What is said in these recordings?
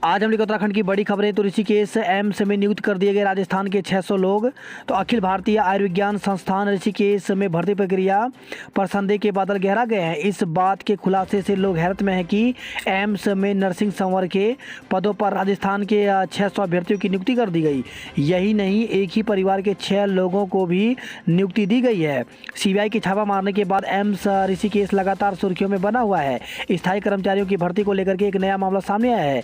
आज हम उत्तराखंड की बड़ी खबरें। तो ऋषिकेश एम्स में नियुक्त कर दिए गए राजस्थान के 600 लोग। तो अखिल भारतीय आयुर्विज्ञान संस्थान ऋषिकेश में भर्ती प्रक्रिया पर संदेह के बादल गहरा गए हैं। इस बात के खुलासे से लोग हैरत में हैं कि एम्स में नर्सिंग संवर्ग के पदों पर राजस्थान के 600 अभ्यर्थियों की नियुक्ति कर दी गई। यही नहीं, एक ही परिवार के 6 लोगों को भी नियुक्ति दी गई है। सीबीआई की छापा मारने के बाद एम्स ऋषिकेश लगातार सुर्खियों में बना हुआ है। स्थायी कर्मचारियों की भर्ती को लेकर के एक नया मामला सामने आया है।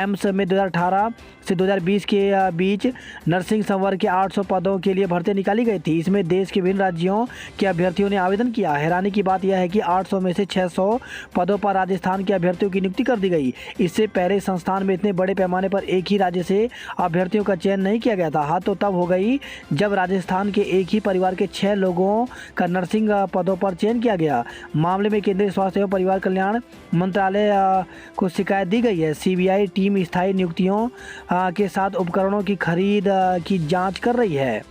एम्स में 2018 से 2020 के बीच नर्सिंग संवर्ग के 800 पदों के लिए भर्ती निकाली गई थी। इसमें देश के विभिन्न राज्यों के अभ्यर्थियों ने आवेदन किया। हैरानी की बात यह है कि 800 में से 600 पदों पर राजस्थान के अभ्यर्थियों की नियुक्ति कर दी गई। इससे पहले संस्थान में इतने बड़े पैमाने पर एक ही राज्य से अभ्यर्थियों का चयन नहीं किया गया था। हाथ तो तब हो गई जब राजस्थान के एक ही परिवार के 6 लोगों का नर्सिंग पदों पर चयन किया गया। मामले में केंद्रीय स्वास्थ्य एवं परिवार कल्याण मंत्रालय को शिकायत दी गई है। सीबीआई टीम स्थायी नियुक्तियों के साथ उपकरणों की खरीद की जांच कर रही है।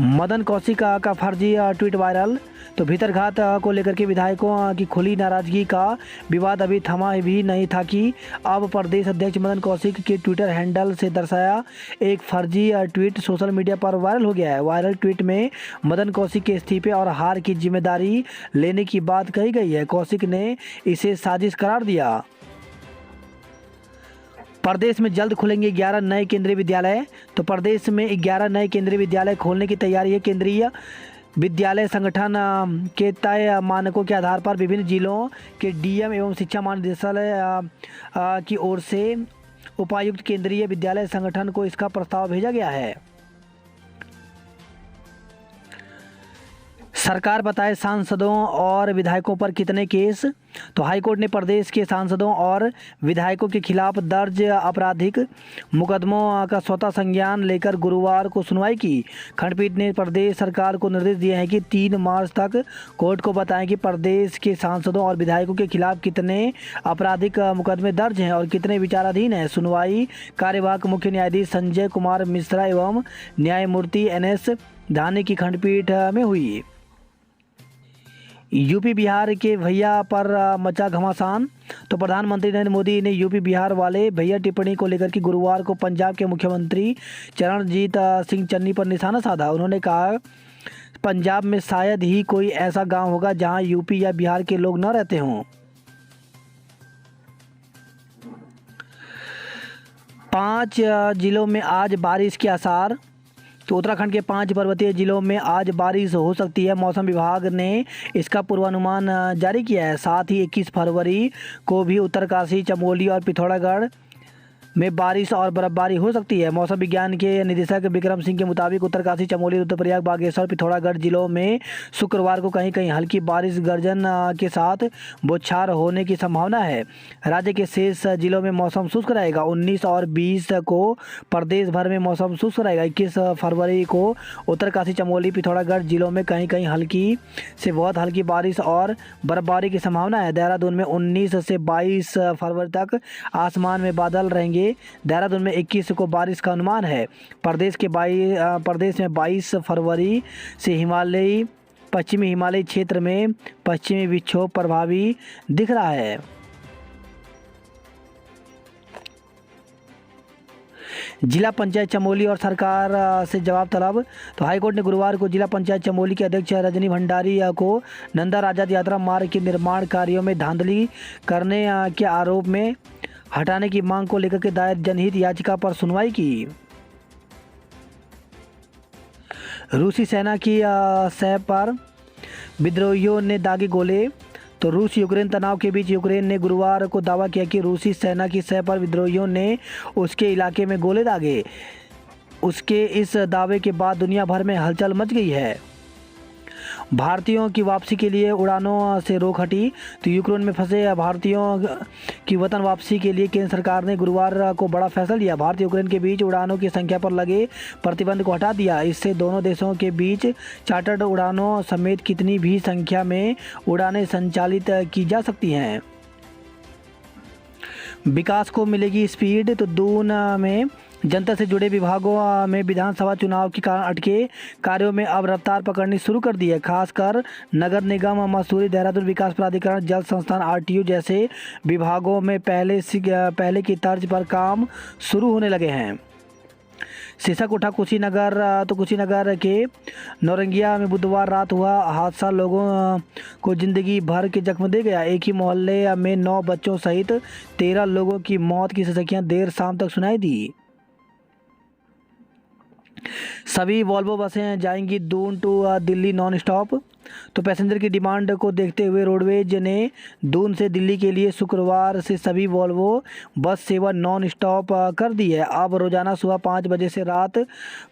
मदन कौशिक का फर्जी ट्वीट वायरल। तो भीतरघात को लेकर के विधायकों की खुली नाराजगी का विवाद अभी थमा भी नहीं था कि अब प्रदेश अध्यक्ष मदन कौशिक के ट्विटर हैंडल से दर्शाया एक फर्जी ट्वीट सोशल मीडिया पर वायरल हो गया है। वायरल ट्वीट में मदन कौशिक के इस्तीफे और हार की जिम्मेदारी लेने की बात कही गई है। कौशिक ने इसे साजिश करार दिया। प्रदेश में जल्द खुलेंगे 11 नए केंद्रीय विद्यालय। तो प्रदेश में 11 नए केंद्रीय विद्यालय खोलने की तैयारी है। केंद्रीय विद्यालय संगठन के तय मानकों के आधार पर विभिन्न जिलों के डीएम एवं शिक्षा महानिदेशालय की ओर से उपायुक्त केंद्रीय विद्यालय संगठन को इसका प्रस्ताव भेजा गया है। सरकार बताए सांसदों और विधायकों पर कितने केस। तो हाईकोर्ट ने प्रदेश के सांसदों और विधायकों के खिलाफ दर्ज आपराधिक मुकदमों का स्वतः संज्ञान लेकर गुरुवार को सुनवाई की। खंडपीठ ने प्रदेश सरकार को निर्देश दिए हैं कि 3 मार्च तक कोर्ट को बताएं कि प्रदेश के सांसदों और विधायकों के खिलाफ कितने आपराधिक मुकदमे दर्ज हैं और कितने विचाराधीन हैं। सुनवाई कार्यवाहक मुख्य न्यायाधीश संजय कुमार मिश्रा एवं न्यायमूर्ति NS धानी की खंडपीठ में हुई। यूपी बिहार के भैया पर मचा घमासान। तो प्रधानमंत्री नरेंद्र मोदी ने यूपी बिहार वाले भैया टिप्पणी को लेकर कि गुरुवार को पंजाब के मुख्यमंत्री चरणजीत सिंह चन्नी पर निशाना साधा। उन्होंने कहा पंजाब में शायद ही कोई ऐसा गांव होगा जहां यूपी या बिहार के लोग न रहते हों। 5 जिलों में आज बारिश के आसार। तो उत्तराखंड के 5 पर्वतीय जिलों में आज बारिश हो सकती है। मौसम विभाग ने इसका पूर्वानुमान जारी किया है। साथ ही 21 फरवरी को भी उत्तरकाशी, चमोली और पिथौरागढ़ में बारिश और बर्फबारी हो सकती है। मौसम विज्ञान के निदेशक विक्रम सिंह के मुताबिक उत्तरकाशी, चमोली, रुद्रप्रयाग, बागेश्वर, पिथौरागढ़ जिलों में शुक्रवार को कहीं कहीं हल्की बारिश गर्जन के साथ बौछार होने की संभावना है। राज्य के शेष जिलों में मौसम शुष्क रहेगा। 19 और 20 को प्रदेश भर में मौसम शुष्क रहेगा। 21 फरवरी को उत्तरकाशी, चमोली, पिथौरागढ़ जिलों में कहीं कहीं हल्की से बहुत हल्की बारिश और बर्फबारी की संभावना है। देहरादून में 19 से 22 फरवरी तक आसमान में बादल रहेंगे। देहरादून में 21 को बारिश का अनुमान है। प्रदेश में 22 फरवरी से पश्चिमी हिमालयी क्षेत्र में पश्चिमी विक्षोभ प्रभावी दिख रहा है। जिला पंचायत चमोली और सरकार से जवाब तलब। तो हाईकोर्ट ने गुरुवार को जिला पंचायत चमोली के अध्यक्ष रजनी भंडारी को नंदा आजाद यात्रा मार्ग के निर्माण कार्यों में धांधली करने के आरोप में हटाने की मांग को लेकर के दायर जनहित याचिका पर सुनवाई की। रूसी सेना की सह पर विद्रोहियों ने दागे गोले। तो रूस यूक्रेन तनाव के बीच यूक्रेन ने गुरुवार को दावा किया कि रूसी सेना की सह पर विद्रोहियों ने उसके इलाके में गोले दागे। उसके इस दावे के बाद दुनिया भर में हलचल मच गई है। भारतीयों की वापसी के लिए उड़ानों से रोक हटी। तो यूक्रेन में फंसे भारतीयों की वतन वापसी के लिए केंद्र सरकार ने गुरुवार को बड़ा फैसला लिया। भारत यूक्रेन के बीच उड़ानों की संख्या पर लगे प्रतिबंध को हटा दिया। इससे दोनों देशों के बीच चार्टर्ड उड़ानों समेत कितनी भी संख्या में उड़ानें संचालित की जा सकती हैं। विकास को मिलेगी स्पीड। तो दून में जनता से जुड़े विभागों में विधानसभा चुनाव के कारण अटके कार्यों में अब रफ्तार पकड़नी शुरू कर दी है। खासकर नगर निगम, मसूरी, देहरादून विकास प्राधिकरण, जल संस्थान, आरटीओ जैसे विभागों में पहले की तर्ज पर काम शुरू होने लगे हैं। शीर्षक उठा कुशीनगर के नौरंगिया में बुधवार रात हुआ हादसा लोगों को जिंदगी भर के जख्म दे गया। एक ही मोहल्ले में 9 बच्चों सहित 13 लोगों की मौत की सनसनियां देर शाम तक सुनाई दी। सभी वॉल्वो बसें जाएंगी Doon to Delhi non stop. तो पैसेंजर की डिमांड को देखते हुए रोडवेज ने दून से दिल्ली के लिए शुक्रवार से सभी वॉल्वो बस सेवा नॉन स्टॉप कर दी है। अब रोजाना सुबह 5 बजे से रात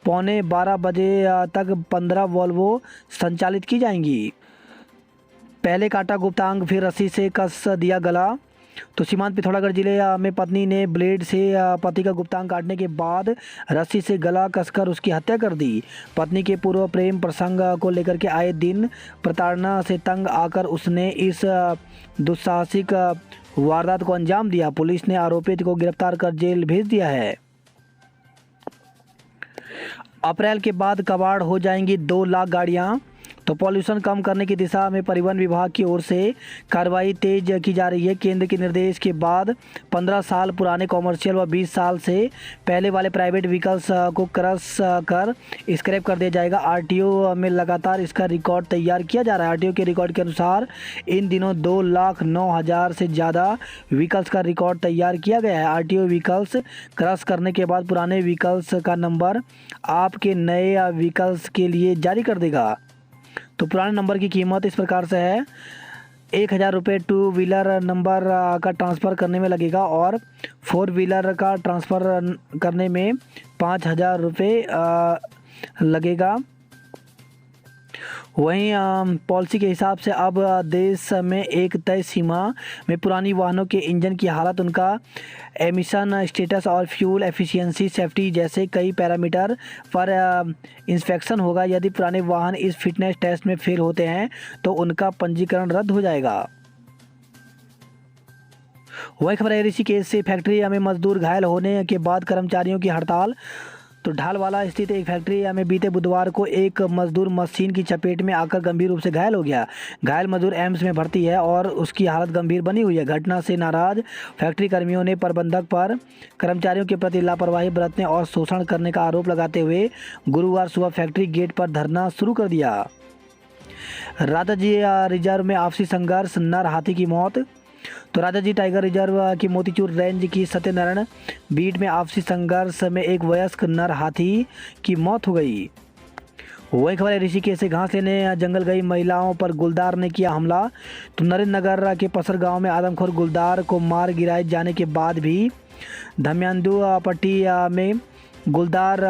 11:15 बजे तक 15 वॉल्वो संचालित की जाएंगी। पहले काटा गुप्तांग, फिर रस्सी से कस दिया गला। तो सीमांत पिथौरागढ़ जिले में पत्नी ने ब्लेड से पति का गुप्तांग काटने के बाद रस्सी से गला कसकर उसकी हत्या कर दी। पत्नी के पूर्व प्रेम प्रसंग को लेकर के आए दिन प्रताड़ना से तंग आकर उसने इस दुस्साहसिक वारदात को अंजाम दिया। पुलिस ने आरोपित को गिरफ्तार कर जेल भेज दिया है। अप्रैल के बाद कबाड़ हो जाएंगी 2 लाख गाड़ियां। तो पॉल्यूशन कम करने की दिशा में परिवहन विभाग की ओर से कार्रवाई तेज की जा रही है। केंद्र के निर्देश के बाद 15 साल पुराने कॉमर्शियल व 20 साल से पहले वाले प्राइवेट व्हीकल्स को क्रश कर स्क्रैप कर दिया जाएगा। आरटीओ में लगातार इसका रिकॉर्ड तैयार किया जा रहा है। आरटीओ के रिकॉर्ड के अनुसार इन दिनों 2,09,000 से ज़्यादा व्हीकल्स का रिकॉर्ड तैयार किया गया है। आरटीओ व्हीकल्स क्रश करने के बाद पुराने व्हीकल्स का नंबर आपके नए व्हीकल्स के लिए जारी कर देगा। तो पुराने नंबर की कीमत इस प्रकार से है, 1,000 रुपये 2 व्हीलर नंबर का ट्रांसफ़र करने में लगेगा और 4 व्हीलर का ट्रांसफ़र करने में 5,000 रुपये लगेगा। वहीं पॉलिसी के हिसाब से अब देश में एक तय सीमा में पुरानी वाहनों के इंजन की हालत, उनका एमिशन स्टेटस और फ्यूल एफिशिएंसी, सेफ्टी जैसे कई पैरामीटर पर इंस्पेक्शन होगा। यदि पुराने वाहन इस फिटनेस टेस्ट में फेल होते हैं तो उनका पंजीकरण रद्द हो जाएगा। वही खबर है ऋषिकेश से फैक्ट्री में मजदूर घायल होने के बाद कर्मचारियों की हड़ताल। तो ढालवाला स्थित एक फैक्ट्री में बीते बुधवार को एक मजदूर मशीन की चपेट में आकर गंभीर रूप से घायल हो गया। घायल मजदूर एम्स में भर्ती है और उसकी हालत गंभीर बनी हुई है। घटना से नाराज फैक्ट्री कर्मियों ने प्रबंधक पर कर्मचारियों के प्रति लापरवाही बरतने और शोषण करने का आरोप लगाते हुए गुरुवार सुबह फैक्ट्री गेट पर धरना शुरू कर दिया। राजाजी रिजर्व में आपसी संघर्ष, नर हाथी की मौत। तो राजाजी टाइगर रिजर्व की मोतीचूर रेंज की सत्यनारायण बीट में आपसी संघर्ष में एक वयस्क नर हाथी की मौत हो गई। वही खबर है ऋषिकेश से घास लेने जंगल गई महिलाओं पर गुलदार ने किया हमला। तो नरेंद्र नगर के पसर गांव में आदमखोर गुलदार को मार गिराए जाने के बाद भी धम्यांदु पट्टी में गुलदार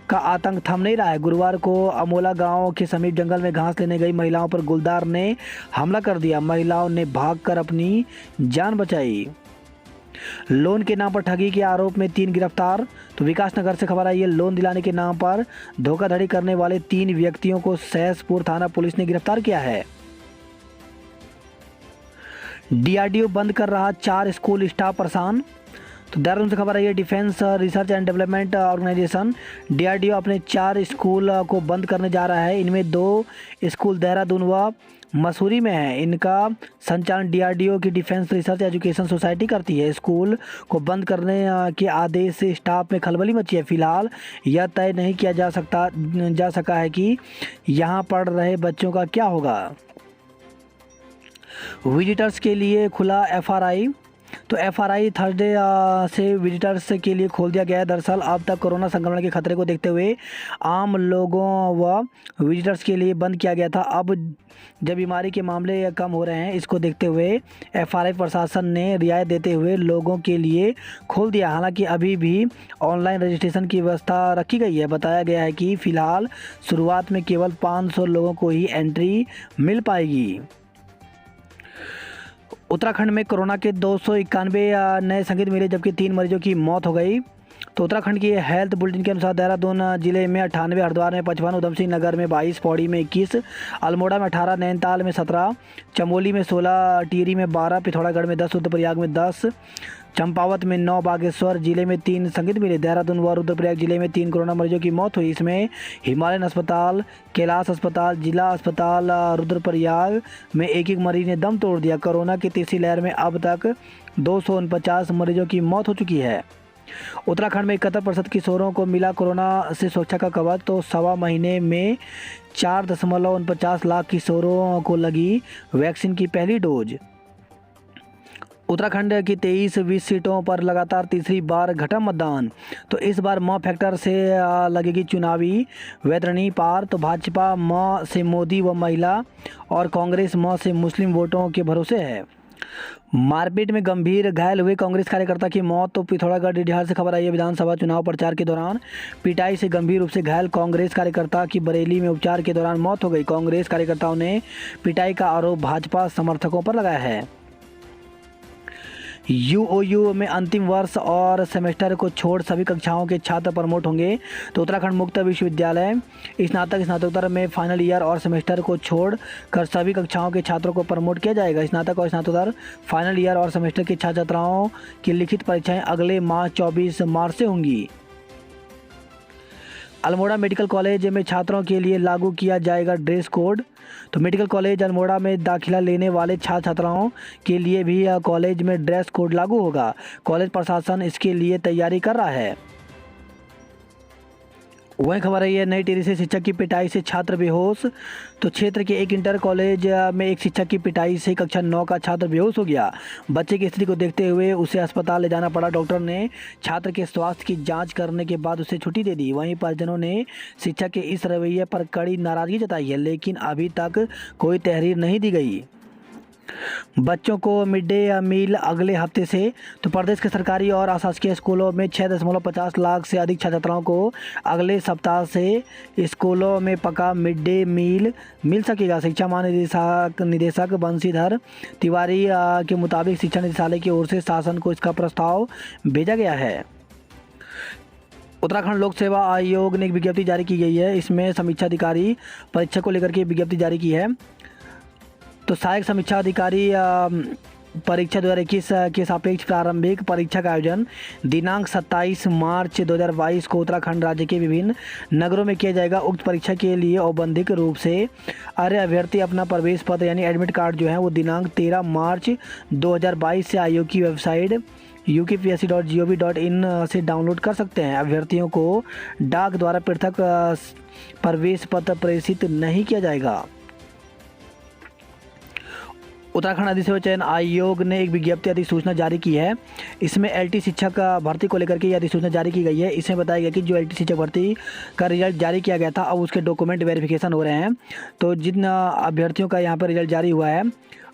का आतंक थम नहीं रहा है। गुरुवार को अमोला गांव के समीप जंगल में घास लेने गई महिलाओं पर गुलदार ने हमला कर दिया। महिलाओं ने भागकर अपनी जान बचाई। लोन के नाम पर ठगी के आरोप में 3 गिरफ्तार। तो विकासनगर से खबर आई है, लोन दिलाने के नाम पर धोखाधड़ी करने वाले 3 व्यक्तियों को सहसपुर थाना पुलिस ने गिरफ्तार किया है। डीआरडीओ बंद कर रहा 4 स्कूल, स्टाफ परेशान। तो देहरादून से खबर आई है, defence research and development organisation DRDO अपने 4 स्कूल को बंद करने जा रहा है। इनमें 2 स्कूल देहरादून व मसूरी में है। इनका संचालन डीआरडीओ की डिफेंस रिसर्च एजुकेशन सोसाइटी करती है। स्कूल को बंद करने के आदेश से स्टाफ में खलबली मची है। फिलहाल यह तय नहीं किया जा सका है कि यहाँ पढ़ रहे बच्चों का क्या होगा। विजिटर्स के लिए खुला एफआरआई। तो एफआरआई थर्सडे से विजिटर्स के लिए खोल दिया गया है। दरअसल अब तक कोरोना संक्रमण के खतरे को देखते हुए आम लोगों व विजिटर्स के लिए बंद किया गया था। अब जब बीमारी के मामले कम हो रहे हैं, इसको देखते हुए एफआरआई प्रशासन ने रियायत देते हुए लोगों के लिए खोल दिया। हालांकि अभी भी ऑनलाइन रजिस्ट्रेशन की व्यवस्था रखी गई है। बताया गया है कि फ़िलहाल शुरुआत में केवल 500 लोगों को ही एंट्री मिल पाएगी। उत्तराखंड में कोरोना के 291 नए संक्रमित मिले, जबकि 3 मरीजों की मौत हो गई। तो उत्तराखंड की हेल्थ बुलेटिन के अनुसार देहरादून जिले में 98, हरिद्वार में 55, उधमसिंह नगर में 22, पौड़ी में 21, अल्मोड़ा में 18, नैनीताल में 17, चमोली में 16, टिहरी में 12, पिथौरागढ़ में 10, रुद्रप्रयाग में 10, चंपावत में 9, बागेश्वर जिले में 3 संदिग्ध मिले। देहरादून व रुद्रप्रयाग जिले में 3 कोरोना मरीजों की मौत हुई। इसमें हिमालयन अस्पताल, कैलाश अस्पताल, जिला अस्पताल रुद्रप्रयाग में एक मरीज ने दम तोड़ दिया। कोरोना की तीसरी लहर में अब तक 249 मरीजों की मौत हो चुकी है। उत्तराखंड में 71% किशोरों को मिला कोरोना से सुरक्षा का कवच। तो सवा महीने में 4.49 लाख किशोरों को लगी वैक्सीन की पहली डोज। उत्तराखंड की 23-20 सीटों पर लगातार तीसरी बार घटा मतदान। तो इस बार म फैक्टर से लगेगी चुनावी वैतरणी पार। तो भाजपा म से मोदी व महिला और कांग्रेस म से मुस्लिम वोटों के भरोसे है। मारपीट में गंभीर घायल हुए कांग्रेस कार्यकर्ता की मौत। तो पिथौरागढ़ डिडिहार से खबर आई है। विधानसभा चुनाव प्रचार के दौरान पिटाई से गंभीर रूप से घायल कांग्रेस कार्यकर्ता की बरेली में उपचार के दौरान मौत हो गई। कांग्रेस कार्यकर्ताओं ने पिटाई का आरोप भाजपा समर्थकों पर लगाया है। यूओयू में अंतिम वर्ष और सेमेस्टर को छोड़ सभी कक्षाओं के छात्र प्रमोट होंगे। तो उत्तराखंड मुक्त विश्वविद्यालय स्नातक स्नातकोत्तर में फाइनल ईयर और सेमेस्टर को छोड़ कर सभी कक्षाओं के छात्रों को प्रमोट किया जाएगा। स्नातक और स्नातकोत्तर फाइनल ईयर और सेमेस्टर के छात्र छात्राओं की लिखित परीक्षाएं अगले माह 24 मार्च से होंगी। अल्मोड़ा मेडिकल कॉलेज में छात्रों के लिए लागू किया जाएगा ड्रेस कोड। तो मेडिकल कॉलेज अल्मोड़ा में दाखिला लेने वाले छात्र छात्राओं के लिए भी कॉलेज में ड्रेस कोड लागू होगा। कॉलेज प्रशासन इसके लिए तैयारी कर रहा है। वही खबर है, नई टिहरी से शिक्षक की पिटाई से छात्र बेहोश। तो क्षेत्र के एक इंटर कॉलेज में एक शिक्षक की पिटाई से कक्षा 9 का छात्र बेहोश हो गया। बच्चे की स्थिति को देखते हुए उसे अस्पताल ले जाना पड़ा। डॉक्टर ने छात्र के स्वास्थ्य की जांच करने के बाद उसे छुट्टी दे दी। वहीं परिजनों ने शिक्षक के इस रवैये पर कड़ी नाराजगी जताई है, लेकिन अभी तक कोई तहरीर नहीं दी गई। बच्चों को मिड डे मील अगले हफ्ते से। तो प्रदेश के सरकारी और अशासकीय स्कूलों में 6.50 लाख से अधिक छात्र छात्राओं को अगले सप्ताह से स्कूलों में पका मिड डे मील मिल सकेगा। शिक्षा महानिदेशक बंशीधर तिवारी के मुताबिक शिक्षा निदेशालय की ओर से शासन को इसका प्रस्ताव भेजा गया है। उत्तराखंड लोक सेवा आयोग ने एक विज्ञप्ति जारी की गई है। इसमें समीक्षा अधिकारी परीक्षा को लेकर के विज्ञप्ति जारी की है। तो सहायक समीक्षा अधिकारी परीक्षा 2021 के सापेक्ष प्रारंभिक परीक्षा का आयोजन दिनांक 27 मार्च 2022 को उत्तराखंड राज्य के विभिन्न नगरों में किया जाएगा। उक्त परीक्षा के लिए औपबंधिक रूप से अर्ह अभ्यर्थी अपना प्रवेश पत्र यानी एडमिट कार्ड जो है वो दिनांक 13 मार्च 2022 से आयोग की वेबसाइट ukpsc.gov.in से डाउनलोड कर सकते हैं। अभ्यर्थियों को डाक द्वारा पृथक प्रवेश पत्र प्रेषित नहीं किया जाएगा। उत्तराखंड अधिसेवा चयन आयोग ने एक विज्ञप्ति अधिसूचना जारी की है। इसमें एलटी शिक्षक भर्ती को लेकर के यह अधिसूचना जारी की गई है। इसमें बताया गया कि जो एलटी शिक्षक भर्ती का रिजल्ट जारी किया गया था, अब उसके डॉक्यूमेंट वेरिफिकेशन हो रहे हैं। तो जिन अभ्यर्थियों का यहाँ पर रिजल्ट जारी हुआ है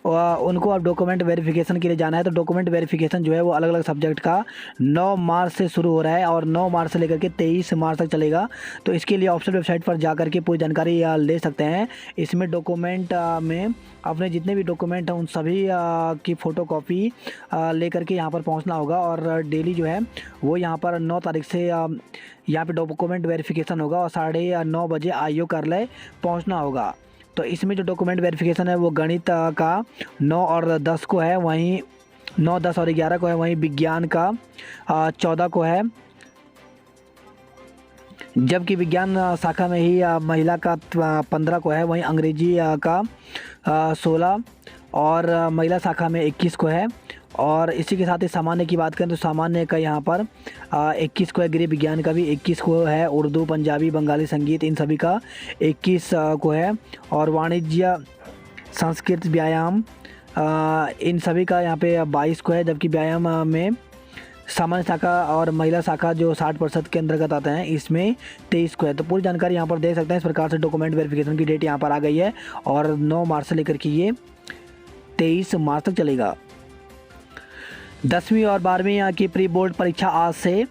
उनको अब डॉक्यूमेंट वेरिफिकेशन के लिए जाना है। तो डॉक्यूमेंट वेरिफिकेशन जो है वो अलग अलग सब्जेक्ट का 9 मार्च से शुरू हो रहा है और 9 मार्च से लेकर के 23 मार्च तक चलेगा। तो इसके लिए ऑफिशियल वेबसाइट पर जा कर के पूरी जानकारी ले सकते हैं। इसमें डॉक्यूमेंट में अपने जितने भी डॉक्यूमेंट हैं उन सभी की फ़ोटोकॉपी लेकर के यहाँ पर पहुँचना होगा। और डेली जो है वो यहाँ पर 9 तारीख से यहाँ पे डॉक्यूमेंट वेरिफिकेशन होगा और 9:30 बजे आयोग कार्यालय पहुँचना होगा। तो इसमें जो डॉक्यूमेंट वेरिफिकेशन है वो गणित का 9 और 10 को है, वहीं 9, 10 और 11 को है, वहीं विज्ञान का 14 को है, जबकि विज्ञान शाखा में ही महिला का 15 को है, वहीं अंग्रेजी का 16 और महिला शाखा में 21 को है। और इसी के साथ ही सामान्य की बात करें तो सामान्य का यहाँ पर 21 को है, गृह विज्ञान का भी 21 को है, उर्दू, पंजाबी, बंगाली, संगीत इन सभी का 21 को है, और वाणिज्य, संस्कृत, व्यायाम इन सभी का यहाँ पे 22 को है। जबकि व्यायाम में सामान्य शाखा और महिला शाखा जो 60% के अंतर्गत आते हैं इसमें 23 को है। तो पूरी जानकारी यहाँ पर दे सकते हैं। इस प्रकार से डॉक्यूमेंट वेरिफिकेशन की डेट यहाँ पर आ गई है और 9 मार्च से लेकर के ये 23 मार्च तक चलेगा। 10वीं और 12वीं की प्री बोर्ड परीक्षा आज से।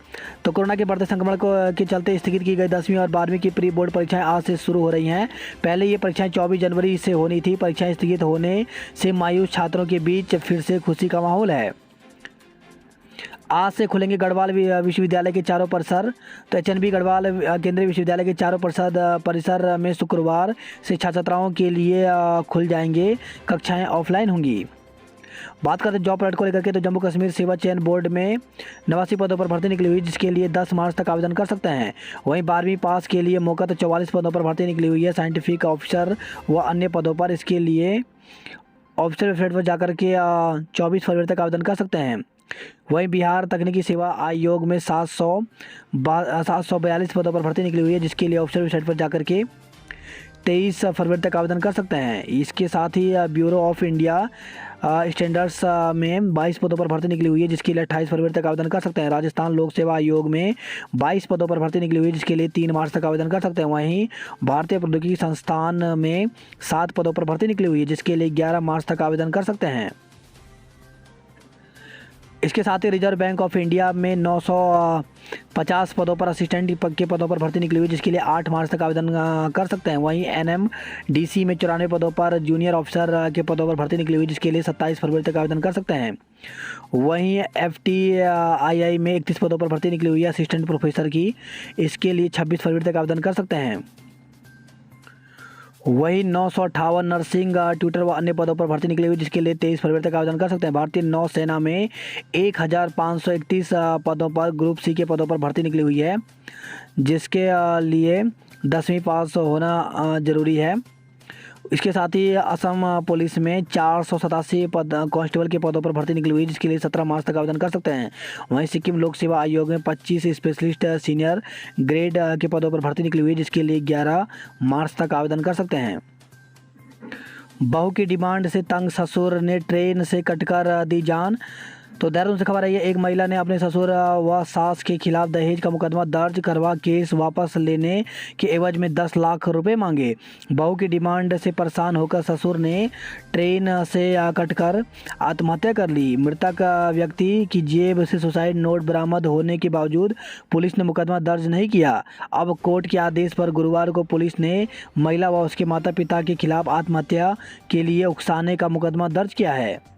तो कोरोना के बढ़ते संक्रमण के चलते स्थगित की गई 10वीं और 12वीं की प्री बोर्ड परीक्षाएं आज से शुरू हो रही हैं। पहले ये परीक्षाएं 24 जनवरी से होनी थी। परीक्षाएं स्थगित होने से मायूस छात्रों के बीच फिर से खुशी का माहौल है। आज से खुलेंगे गढ़वाल विश्वविद्यालय के चारों परिसर। तो एचएनबी गढ़वाल केंद्रीय विश्वविद्यालय के चारों परिसर में शुक्रवार से छात्र छात्राओं के लिए खुल जाएंगे। कक्षाएं ऑफलाइन होंगी। बात करते हैं जॉब अलर्ट को लेकर के, तो जम्मू कश्मीर सेवा चयन बोर्ड में 89 पदों पर भर्ती निकली हुई, जिसके लिए 10 मार्च तक आवेदन कर सकते हैं। वहीं 12वीं पास के लिए मौका तो 44 पदों पर भर्ती निकली हुई है। साइंटिफिक ऑफिसर व अन्य पदों पर इसके लिए ऑफिसर वेबसाइट पर जाकर के 24 फरवरी तक आवेदन कर सकते हैं। वहीं बिहार तकनीकी सेवा आयोग में 742 पदों पर भर्ती निकली हुई है, जिसके लिए ऑफिसर वेबसाइट पर जाकर के 23 फरवरी तक आवेदन कर सकते हैं। इसके साथ ही ब्यूरो ऑफ इंडिया स्टैंडर्ड्स में 22 पदों पर भर्ती निकली हुई है, जिसके लिए 28 फरवरी तक आवेदन कर सकते हैं। राजस्थान लोक सेवा आयोग में 22 पदों पर भर्ती निकली हुई है, जिसके लिए 3 मार्च तक आवेदन कर सकते हैं। वहीं भारतीय प्रौद्योगिकी संस्थान में 7 पदों पर भर्ती निकली हुई है, जिसके लिए 11 मार्च तक आवेदन कर सकते हैं। इसके साथ ही रिजर्व बैंक ऑफ इंडिया में 950 पदों पर असिस्टेंट के पदों पर भर्ती निकली हुई, जिसके लिए 8 मार्च तक आवेदन कर सकते हैं। वहीं NMDC में 94 पदों पर जूनियर ऑफिसर के पदों पर भर्ती निकली हुई, जिसके लिए 27 फरवरी तक आवेदन कर सकते हैं। वहीं FTII में 31 पदों पर भर्ती निकली हुई है असिस्टेंट प्रोफेसर की, इसके लिए 26 फरवरी तक आवेदन कर सकते हैं। वही 958 नर्सिंग ट्यूटर व अन्य पदों पर भर्ती निकली हुई, जिसके लिए 23 फरवरी तक आवेदन कर सकते हैं। भारतीय नौसेना में 1531 पदों पर ग्रुप C के पदों पर भर्ती निकली हुई है, जिसके लिए 10वीं पास होना जरूरी है। इसके साथ ही असम पुलिस में 487 पद कांस्टेबल के पदों पर भर्ती निकली हुई, जिसके लिए 17 मार्च तक आवेदन कर सकते हैं। वहीं सिक्किम लोक सेवा आयोग में 25 स्पेशलिस्ट सीनियर ग्रेड के पदों पर भर्ती निकली हुई, जिसके लिए 11 मार्च तक आवेदन कर सकते हैं। बहू की डिमांड से तंग ससुर ने ट्रेन से कटकर दी जान। तो देहरादून से खबर आई है, एक महिला ने अपने ससुर व सास के खिलाफ दहेज का मुकदमा दर्ज करवा केस वापस लेने के एवज में 10 लाख रुपए मांगे। बहू की डिमांड से परेशान होकर ससुर ने ट्रेन से कटकर आत्महत्या कर ली। मृतक व्यक्ति की जेब से सुसाइड नोट बरामद होने के बावजूद पुलिस ने मुकदमा दर्ज नहीं किया। अब कोर्ट के आदेश पर गुरुवार को पुलिस ने महिला व उसके माता पिता के खिलाफ आत्महत्या के लिए उकसाने का मुकदमा दर्ज किया है।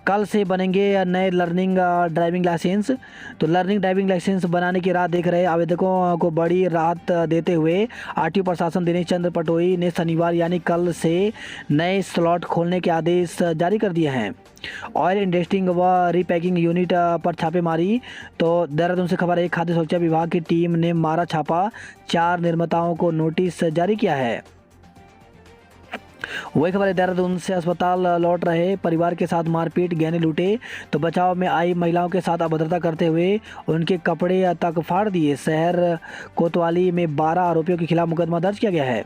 कल से बनेंगे नए लर्निंग ड्राइविंग लाइसेंस। तो लर्निंग ड्राइविंग लाइसेंस बनाने की राह देख रहे आवेदकों को बड़ी राहत देते हुए आरटीओ प्रशासन दिनेश चंद्र पटोई ने शनिवार यानी कल से नए स्लॉट खोलने के आदेश जारी कर दिए हैं। ऑयल इंडस्ट्रिंग व रीपैकिंग यूनिट पर छापेमारी। तो देहरादून से खबर है, खाद्य सुरक्षा विभाग की टीम ने मारा छापा, 4 निर्माताओं को नोटिस जारी किया है। वही खबर है, देहरादून से अस्पताल लौट रहे परिवार के साथ मारपीट, गहने लूटे। तो बचाव में आई महिलाओं के साथ अभद्रता करते हुए उनके कपड़े तक फाड़ दिए। शहर कोतवाली में 12 आरोपियों के खिलाफ मुकदमा दर्ज किया गया है।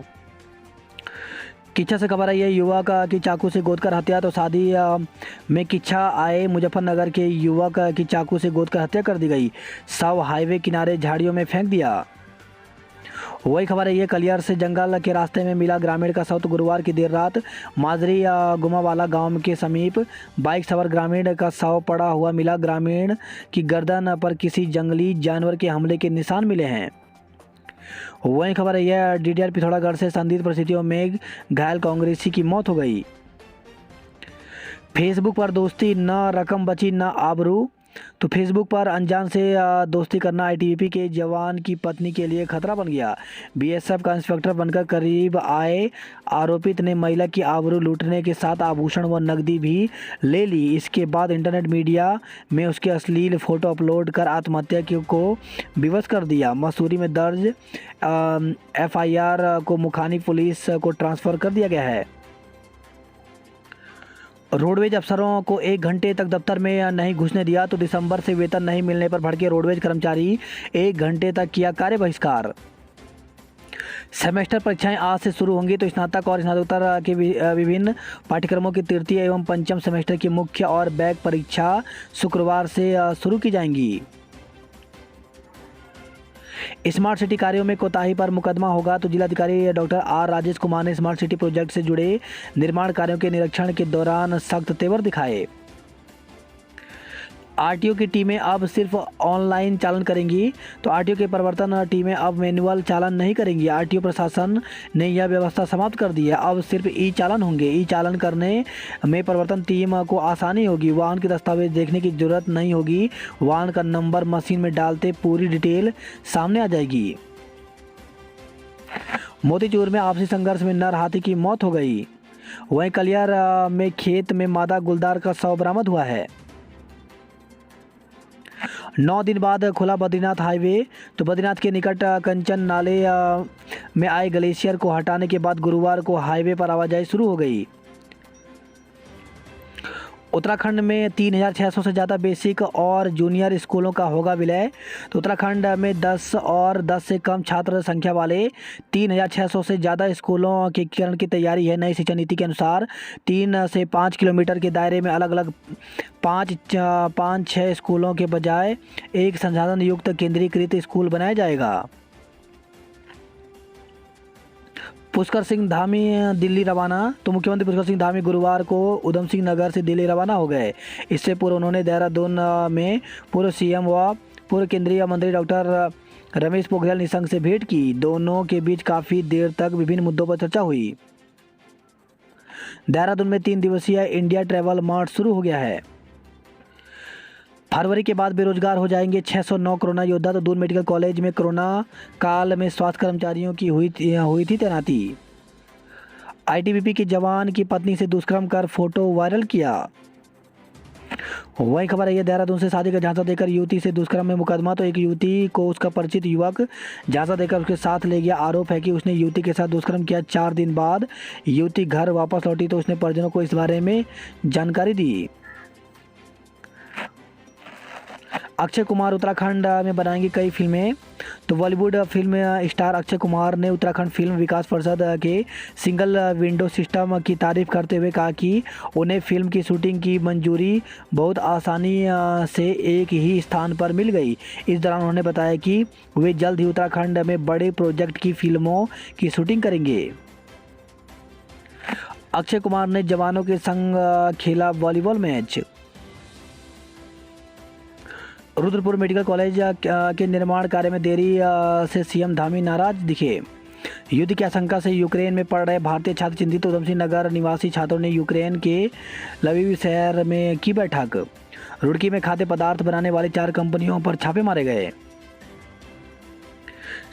किच्छा से खबर आई है, युवक की चाकू से गोदकर हत्या। तो शादी में किच्छा आए मुजफ्फरनगर के युवक की चाकू से गोदकर हत्या कर दी गई। शव हाईवे किनारे झाड़ियों में फेंक दिया। वही खबर है, ये कलियर से जंगल के रास्ते में मिला ग्रामीण का शव। तो गुरुवार की देर रात माजरी गुमावाला गांव के समीप बाइक सवार ग्रामीण का शव पड़ा हुआ मिला। ग्रामीण की गर्दन पर किसी जंगली जानवर के हमले के निशान मिले हैं। वही खबर है, यह DDR पिथौरागढ़ से संदिग्ध परिस्थितियों में घायल कांग्रेसी की मौत हो गई। फेसबुक पर दोस्ती, न रकम बची न आबरू। तो फेसबुक पर अनजान से दोस्ती करना ITBP के जवान की पत्नी के लिए खतरा बन गया। BSF का इंस्पेक्टर बनकर करीब आए आरोपित ने महिला की आबरू लूटने के साथ आभूषण व नकदी भी ले ली। इसके बाद इंटरनेट मीडिया में उसके अश्लील फोटो अपलोड कर आत्महत्या को विवश कर दिया। मसूरी में दर्ज FIR को मुखानी पुलिस को ट्रांसफ़र कर दिया गया है। रोडवेज अफसरों को 1 घंटे तक दफ्तर में नहीं घुसने दिया। तो दिसंबर से वेतन नहीं मिलने पर भड़के रोडवेज कर्मचारी, 1 घंटे तक किया कार्य बहिष्कार। सेमेस्टर परीक्षाएं आज से शुरू होंगी। तो स्नातक और स्नातकोत्तर के विभिन्न पाठ्यक्रमों की तृतीय एवं पंचम सेमेस्टर की मुख्य और बैक परीक्षा शुक्रवार से शुरू की जाएंगी। स्मार्ट सिटी कार्यों में कोताही पर मुकदमा होगा। तो जिलाधिकारी डॉक्टर R राजेश कुमार ने स्मार्ट सिटी प्रोजेक्ट से जुड़े निर्माण कार्यों के निरीक्षण के दौरान सख्त तेवर दिखाए। RTO की टीमें अब सिर्फ ऑनलाइन चालन करेंगी। तो RTO के परिवर्तन टीमें अब मैनुअल चालन नहीं करेंगी। RTO प्रशासन ने यह व्यवस्था समाप्त कर दी है। अब सिर्फ ई-चालन होंगे। ई-चालन करने में परिवर्तन टीम को आसानी होगी। वाहन के दस्तावेज देखने की जरूरत नहीं होगी। वाहन का नंबर मशीन में डालते पूरी डिटेल सामने आ जाएगी। मोतीचूर में आपसी संघर्ष में नर हाथी की मौत हो गई। वहीं कलियर में खेत में मादा गुलदार का शव बरामद हुआ है। 9 दिन बाद खुला बद्रीनाथ हाईवे। तो बद्रीनाथ के निकट कंचन नाले में आए ग्लेशियर को हटाने के बाद गुरुवार को हाईवे पर आवाजाही शुरू हो गई। उत्तराखंड में 3,600 से ज़्यादा बेसिक और जूनियर स्कूलों का होगा विलय। तो उत्तराखंड में 10 और 10 से कम छात्र संख्या वाले 3,600 से ज़्यादा स्कूलों के एकीकरण की तैयारी है। नई शिक्षा नीति के अनुसार 3 से 5 किलोमीटर के दायरे में अलग अलग 5-6 स्कूलों के बजाय एक संसाधन युक्त केंद्रीकृत स्कूल बनाया जाएगा। पुष्कर सिंह धामी दिल्ली रवाना। तो मुख्यमंत्री पुष्कर सिंह धामी गुरुवार को उधम सिंह नगर से दिल्ली रवाना हो गए। इससे पूर्व उन्होंने देहरादून में पूर्व सीएम व पूर्व केंद्रीय मंत्री डॉक्टर रमेश पोखरियाल निशंक से भेंट की। दोनों के बीच काफ़ी देर तक विभिन्न मुद्दों पर चर्चा हुई। देहरादून में 3 दिवसीय इंडिया ट्रैवल मार्ट शुरू हो गया है। फरवरी के बाद बेरोजगार हो जाएंगे 609 कोरोना योद्धा। तो दून मेडिकल कॉलेज में कोरोना काल में स्वास्थ्य कर्मचारियों की हुई थी तैनाती। आईटीबीपी के जवान की पत्नी से दुष्कर्म कर फोटो वायरल किया। वही खबर है देहरादून से शादी का झांसा देकर युवती से दुष्कर्म में मुकदमा। तो एक युवती को उसका परिचित युवक झांसा देकर उसके साथ ले गया। आरोप है कि उसने युवती के साथ दुष्कर्म किया। 4 दिन बाद युवती घर वापस लौटी तो उसने परिजनों को इस बारे में जानकारी दी। अक्षय कुमार उत्तराखंड में बनाएंगे कई फिल्में। तो बॉलीवुड फिल्म स्टार अक्षय कुमार ने उत्तराखंड फिल्म विकास परिषद के सिंगल विंडो सिस्टम की तारीफ करते हुए कहा कि उन्हें फिल्म की शूटिंग की मंजूरी बहुत आसानी से एक ही स्थान पर मिल गई। इस दौरान उन्होंने बताया कि वे जल्द ही उत्तराखंड में बड़े प्रोजेक्ट की फिल्मों की शूटिंग करेंगे। अक्षय कुमार ने जवानों के संग खेला volleyball match. Rudrapur medical college के निर्माण कार्य में देरी से सीएम धामी नाराज दिखे। युद्ध की आशंका से यूक्रेन में पढ़ रहे भारतीय छात्र चिंतित। उधम सिंह नगर निवासी छात्रों ने यूक्रेन के लवीव शहर में की बैठक। रुड़की में खाद्य पदार्थ बनाने वाली 4 कंपनियों पर छापे मारे गए।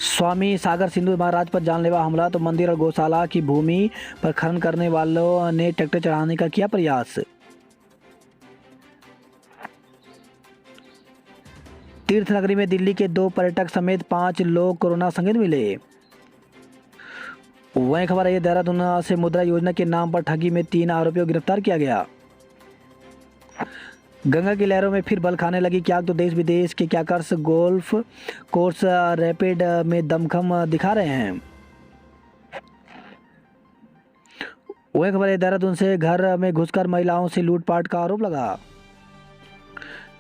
स्वामी सागर सिंधु महाराज पर जानलेवा हमला। तो मंदिर और गौशाला की भूमि पर खनन करने वालों ने ट्रैक्टर चढ़ाने का किया प्रयास। तीर्थ नगरी में दिल्ली के 2 पर्यटक समेत 5 लोग कोरोना संक्रमित मिले। वहीं खबर है देहरादून से मुद्रा योजना के नाम पर ठगी में 3 आरोपियों को गिरफ्तार किया गया। गंगा की लहरों में फिर बल खाने लगी क्या। तो देश विदेश के क्रिकेटर्स गोल्फ कोर्स रैपिड में दमखम दिखा रहे हैं। वहीं खबर है देहरादून से घर में घुसकर महिलाओं से लूटपाट का आरोप लगा।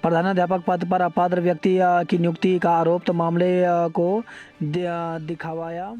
प्रधानाध्यापक पद पर अपात्र व्यक्ति की नियुक्ति का आरोप। तो मामले को दिखावाया